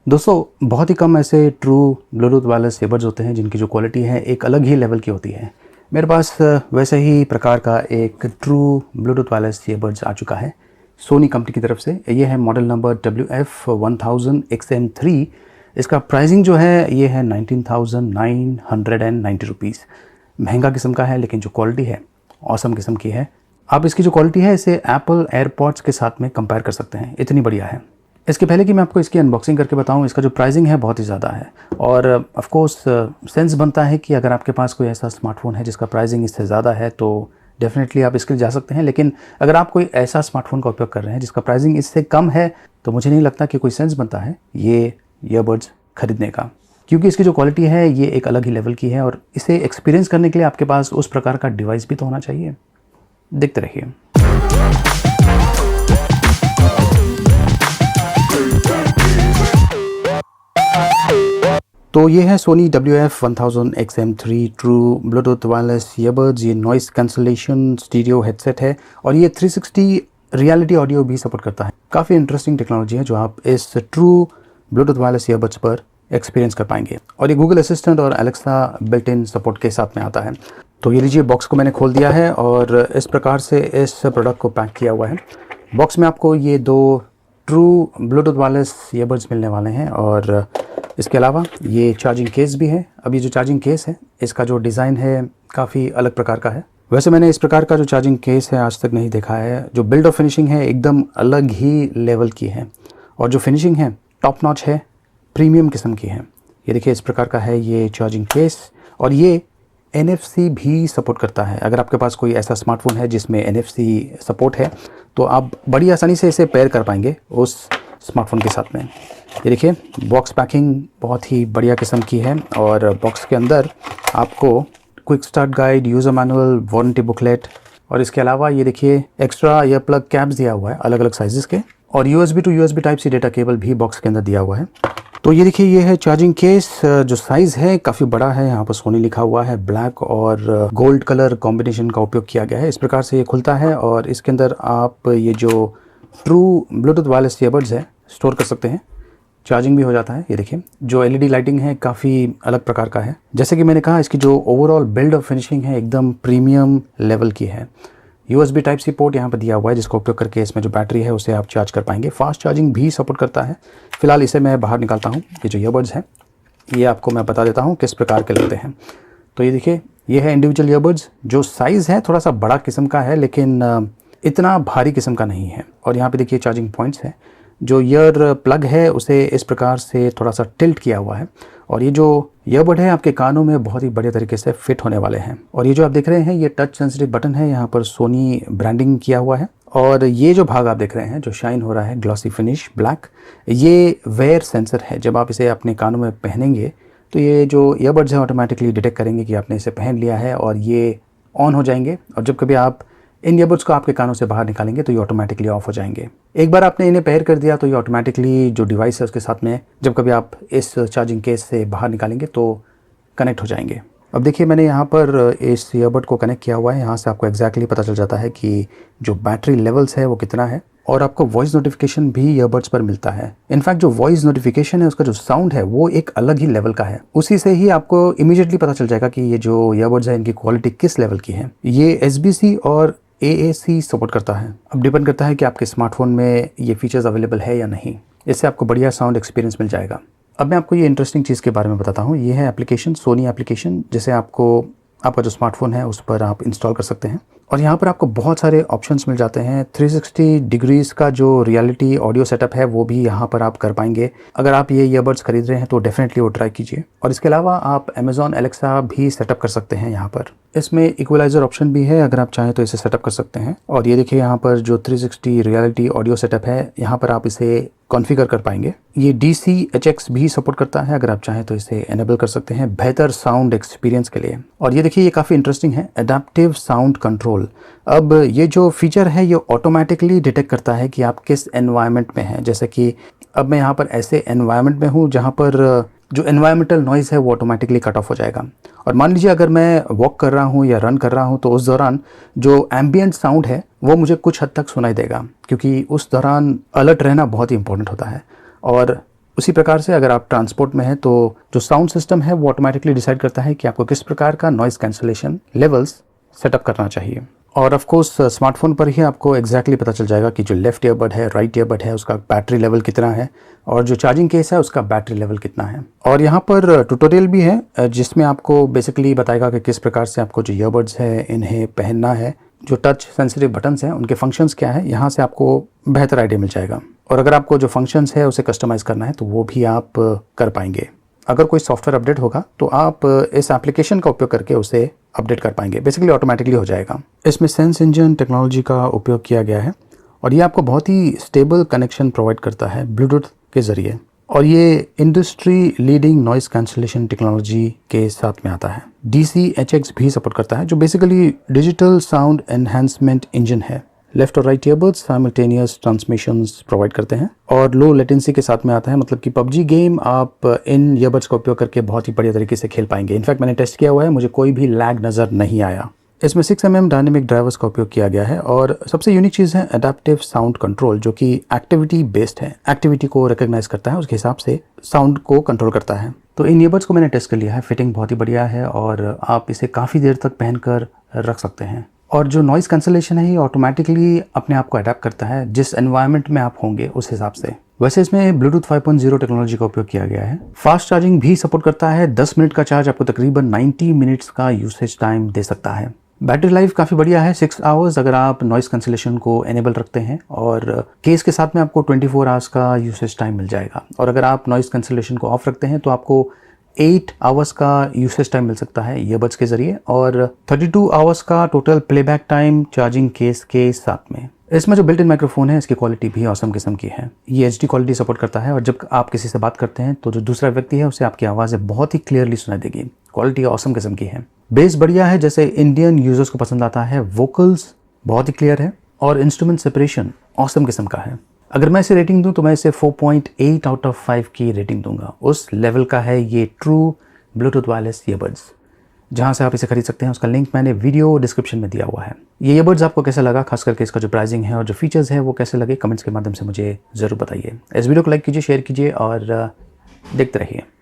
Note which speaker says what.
Speaker 1: दोस्तों बहुत ही कम ऐसे ट्रू ब्लूटूथ वायरलेस ईयरबड्स होते हैं जिनकी जो क्वालिटी है एक अलग ही लेवल की होती है। मेरे पास वैसे ही प्रकार का एक ट्रू ब्लूटूथ वायरलेस ईयरबड्स आ चुका है सोनी कंपनी की तरफ से। ये है मॉडल नंबर WF-1000XM3। इसका प्राइसिंग जो है ये है 19,990 रुपीज़। महंगा किस्म का है लेकिन जो क्वालिटी है ऑसम किस्म की है। आप इसकी जो क्वालिटी है इसे एप्पल एयरपॉड्स के साथ में कंपेयर कर सकते हैं, इतनी बढ़िया है। इसके पहले कि मैं आपको इसकी अनबॉक्सिंग करके बताऊं, इसका जो प्राइसिंग है बहुत ही ज़्यादा है और ऑफ कोर्स सेंस बनता है कि अगर आपके पास कोई ऐसा स्मार्टफोन है जिसका प्राइसिंग इससे ज़्यादा है तो डेफिनेटली आप इसके लिए जा सकते हैं। लेकिन अगर आप कोई ऐसा स्मार्टफोन का उपयोग कर रहे हैं जिसका प्राइसिंग इससे कम है तो मुझे नहीं लगता कि कोई सेंस बनता है ये ईयरबड्स खरीदने का, क्योंकि इसकी जो क्वालिटी है ये एक अलग ही लेवल की है और इसे एक्सपीरियंस करने के लिए आपके पास उस प्रकार का डिवाइस भी तो होना चाहिए। देखते रहिए। तो ये है Sony WF-1000XM3 true Bluetooth wireless earbuds. ये नॉइस कैंसलेशन स्टीरियो हेडसेट है और ये 360 रियलिटी ऑडियो भी सपोर्ट करता है। काफ़ी इंटरेस्टिंग टेक्नोलॉजी है जो आप इस ट्रू ब्लूटूथ वायरलेस ईयरबड्स पर एक्सपीरियंस कर पाएंगे और ये गूगल असिस्टेंट और एलेक्सा बिल्ट इन सपोर्ट के साथ में आता है। तो ये लीजिए, बॉक्स को मैंने खोल दिया है और इस प्रकार से इस प्रोडक्ट को पैक किया हुआ है। बॉक्स में आपको ये दो ट्रू ब्लूटूथ वायरलेस ईयरबड्स मिलने वाले हैं और इसके अलावा ये चार्जिंग केस भी है। अब ये जो चार्जिंग केस है इसका जो डिज़ाइन है काफ़ी अलग प्रकार का है। वैसे मैंने इस प्रकार का जो चार्जिंग केस है आज तक नहीं देखा है। जो बिल्ड और फिनिशिंग है एकदम अलग ही लेवल की है और जो फिनिशिंग है टॉप नॉच है, प्रीमियम किस्म की है। ये देखिए इस प्रकार का है ये चार्जिंग केस और ये NFC भी सपोर्ट करता है। अगर आपके पास कोई ऐसा स्मार्टफोन है जिसमें NFC सपोर्ट है तो आप बड़ी आसानी से इसे पेयर कर पाएंगे उस स्मार्टफोन के साथ में। ये देखिए बॉक्स पैकिंग बहुत ही बढ़िया किस्म की है और बॉक्स के अंदर आपको quick start guide, user manual, warranty booklet और इसके अलावा ये देखिए एक्स्ट्रा ईयर प्लग कैप्स दिया हुआ है अलग अलग साइजेस के और USB to USB type C data cable भी बॉक्स के अंदर दिया हुआ है। तो ये देखिए ये है चार्जिंग केस। जो साइज़ है काफ़ी बड़ा है, यहाँ पर सोनी लिखा हुआ है। ब्लैक और गोल्ड कलर कॉम्बिनेशन का उपयोग किया गया है। इस प्रकार से ये खुलता है और इसके अंदर आप ये जो ट्रू ब्लूटूथ वायरलेस ईयरबड्स है स्टोर कर सकते हैं। चार्जिंग भी हो जाता है। ये देखिए जो LED लाइटिंग है काफ़ी अलग प्रकार का है। जैसे कि मैंने कहा इसकी जो ओवरऑल बिल्ड और फिनिशिंग है एकदम प्रीमियम लेवल की है। USB टाइप सी पोर्ट यहाँ पर दिया हुआ है जिसका उपयोग करके इसमें जो बैटरी है उसे आप चार्ज कर पाएंगे। फास्ट चार्जिंग भी सपोर्ट करता है। फिलहाल इसे मैं बाहर निकालता हूँ। ये जो ईयरबड्स हैं ये आपको मैं बता देता हूँ किस प्रकार के लगते हैं। तो ये देखिए ये है इंडिविजुअल ईयरबड्स। जो साइज़ है थोड़ा सा बड़ा किस्म का है लेकिन इतना भारी किस्म का नहीं है। और यहाँ पे देखिए चार्जिंग पॉइंट्स हैं। जो ईयर प्लग है उसे इस प्रकार से थोड़ा सा टिल्ट किया हुआ है और ये जो ईयरबड है आपके कानों में बहुत ही बढ़िया तरीके से फिट होने वाले हैं। और ये जो आप देख रहे हैं ये टच सेंसिटिव बटन है, यहाँ पर सोनी ब्रांडिंग किया हुआ है। और ये जो भाग आप देख रहे हैं जो शाइन हो रहा है ग्लॉसी फिनिश ब्लैक, ये वेयर सेंसर है। जब आप इसे अपने कानों में पहनेंगे तो ये जो ईयरबड्स है ऑटोमेटिकली डिटेक्ट करेंगे कि आपने इसे पहन लिया है और ये ऑन हो जाएंगे। और जब कभी आप इन ईयरबड्स को आपके कानों से बाहर निकालेंगे तो ये ऑटोमेटिकली ऑफ हो जाएंगे। एक बार आपने इन्हें पेयर कर दिया तो ये ऑटोमेटिकली जो डिवाइस है उसके साथ में जब कभी आप इस चार्जिंग केस से बाहर निकालेंगे तो कनेक्ट हो जाएंगे। अब देखिए मैंने यहाँ पर इस ईयरबड को कनेक्ट किया हुआ है। यहाँ से आपको एग्जैक्टली पता चल जाता है कि जो बैटरी लेवल्स है वो कितना है और आपको वॉइस नोटिफिकेशन भी ईयरबड्स पर मिलता है। इनफैक्ट जो वॉइस नोटिफिकेशन है उसका जो साउंड है वो एक अलग ही लेवल का है। उसी से ही आपको इमीडिएटली पता चल जाएगा कि ये जो ईयरबड्स है इनकी क्वालिटी किस लेवल की है। ये SBC और AAC सपोर्ट करता है। अब डिपेंड करता है कि आपके स्मार्टफोन में ये फीचर्स अवेलेबल है या नहीं। इससे आपको बढ़िया साउंड एक्सपीरियंस मिल जाएगा। अब मैं आपको ये इंटरेस्टिंग चीज़ के बारे में बताता हूँ। ये है एप्लीकेशन, सोनी एप्लीकेशन, जिसे आपका जो स्मार्टफोन है उस पर आप इंस्टॉल कर सकते हैं। और यहाँ पर आपको बहुत सारे ऑप्शंस मिल जाते हैं। 360 डिग्रीज़ का जो रियलिटी ऑडियो सेटअप है वो भी यहाँ पर आप कर पाएंगे। अगर आप ये ईयरबड्स खरीद रहे हैं तो डेफिनेटली वो ट्राई कीजिए। और इसके अलावा आप Amazon Alexa भी सेटअप कर सकते हैं। यहाँ पर इसमें इक्वलाइज़र ऑप्शन भी है, अगर आप चाहें तो इसे सेटअप कर सकते हैं। और ये देखिए यहाँ पर जो 360 रियलिटी ऑडियो सेटअप है यहाँ पर आप इसे कॉन्फ़िगर कर पाएंगे। ये DC-HX भी सपोर्ट करता है, अगर आप चाहें तो इसे एनेबल कर सकते हैं बेहतर साउंड एक्सपीरियंस के लिए। और ये देखिए ये काफ़ी इंटरेस्टिंग है, एडेप्टिव साउंड कंट्रोल। अब ये जो फीचर है ये ऑटोमेटिकली डिटेक्ट करता है कि आप किस एनवायरनमेंट में हैं। जैसे कि अब मैं यहाँ पर ऐसे एनवायरनमेंट में हूँ जहाँ पर जो एनवायरमेंटल नॉइज़ है वो ऑटोमेटिकली कट ऑफ हो जाएगा। और मान लीजिए अगर मैं वॉक कर रहा हूँ या रन कर रहा हूँ तो उस दौरान जो एम्बियंट साउंड है वो मुझे कुछ हद तक सुनाई देगा, क्योंकि उस दौरान अलर्ट रहना बहुत ही इंपॉर्टेंट होता है। और उसी प्रकार से अगर आप ट्रांसपोर्ट में हैं तो जो साउंड सिस्टम है वो ऑटोमेटिकली डिसाइड करता है कि आपको किस प्रकार का नॉइज़ कैंसलेशन लेवल्स सेटअप करना चाहिए। और ऑफ कोर्स स्मार्टफोन पर ही आपको एग्जैक्टली पता चल जाएगा कि जो लेफ्ट ईयरबड है, राइट ईयरबड है, उसका बैटरी लेवल कितना है और जो चार्जिंग केस है उसका बैटरी लेवल कितना है। और यहाँ पर ट्यूटोरियल भी है जिसमें आपको बेसिकली बताएगा कि किस प्रकार से आपको जो ईयरबड्स है इन्हें पहनना है, जो टच सेंसिटिव बटन्स हैं उनके फंक्शंस क्या है, यहाँ से आपको बेहतर आइडिया मिल जाएगा। और अगर आपको जो फंक्शंस है उसे कस्टमाइज़ करना है तो वो भी आप कर पाएंगे। अगर कोई सॉफ्टवेयर अपडेट होगा तो आप इस एप्लीकेशन का उपयोग करके उसे अपडेट कर पाएंगे, बेसिकली ऑटोमेटिकली हो जाएगा। इसमें सेंस इंजन टेक्नोलॉजी का उपयोग किया गया है और ये आपको बहुत ही स्टेबल कनेक्शन प्रोवाइड करता है ब्लूटूथ के ज़रिए, और ये industry leading noise cancellation technology के साथ में आता है। DCHX भी सपोर्ट करता है जो basically digital sound enhancement engine है। लेफ्ट और right earbuds simultaneous transmissions provide करते हैं और लो लेटेंसी के साथ में आता है, मतलब कि PUBG गेम आप इन ईयरबड्स का उपयोग करके बहुत ही बढ़िया तरीके से खेल पाएंगे। इनफैक्ट मैंने टेस्ट किया हुआ है, मुझे कोई भी लैग नज़र नहीं आया। इसमें 6mm डायनेमिक ड्राइवर्स का उपयोग किया गया है और सबसे यूनिक चीज़ है एडेप्टिव साउंड कंट्रोल, जो कि एक्टिविटी बेस्ड है। एक्टिविटी को रिकॉग्नाइज करता है, उसके हिसाब से साउंड को कंट्रोल करता है। तो इन ईयरबड्स को मैंने टेस्ट कर लिया है, फिटिंग बहुत ही बढ़िया है और आप इसे काफ़ी देर तक पहनकर रख सकते हैं। और जो नॉइज़ कैंसलेशन है ये ऑटोमेटिकली अपने आप को अडेप्ट करता है जिस एनवायरनमेंट में आप होंगे उस हिसाब से। वैसे इसमें ब्लूटूथ 5.0 टेक्नोलॉजी का उपयोग किया गया है। फास्ट चार्जिंग भी सपोर्ट करता है। 10 मिनट का चार्ज आपको तकरीबन 90 मिनट्स का यूसेज टाइम दे सकता है। बैटरी लाइफ काफ़ी बढ़िया है, 6 आवर्स अगर आप नॉइज़ कैंसलेशन को एनेबल रखते हैं, और केस के साथ में आपको 24 आवर्स का यूसेज टाइम मिल जाएगा। और अगर आप नॉइज़ कैंसलेशन को ऑफ रखते हैं तो आपको 8 आवर्स का यूसेज टाइम मिल सकता है ईयरबड्स के ज़रिए और 32 आवर्स का total playback time charging case के साथ में। इसमें जो बिल्ट इन माइक्रोफोन है इसकी क्वालिटी भी ऑसम किस्म की है। ये HD क्वालिटी सपोर्ट करता है और जब आप किसी से बात करते हैं तो जो दूसरा व्यक्ति है उसे आपकी आवाज़ें बहुत ही क्लियरली सुनाई देगी। क्वालिटी ऑसम किस्म की है। बेस बढ़िया है जैसे इंडियन यूजर्स को पसंद आता है। वोकल्स बहुत ही क्लियर है और इंस्ट्रूमेंट सेपरेशन ऑसम किस्म का है। अगर मैं इसे रेटिंग दूं तो मैं इसे 4.8 आउट ऑफ 5 की रेटिंग दूंगा। उस लेवल का है ये ट्रू ब्लूटूथ वायरलेस ईयरबड्स। जहां से आप इसे खरीद सकते हैं उसका लिंक मैंने वीडियो डिस्क्रिप्शन में दिया हुआ है। ये ईयरबड्स आपको कैसा लगा, खास करके इसका जो प्राइसिंग है और जो फीचर्स है वो कैसे लगे, कमेंट्स के माध्यम से मुझे ज़रूर बताइए। इस वीडियो को लाइक कीजिए, शेयर कीजिए और देखते रहिए।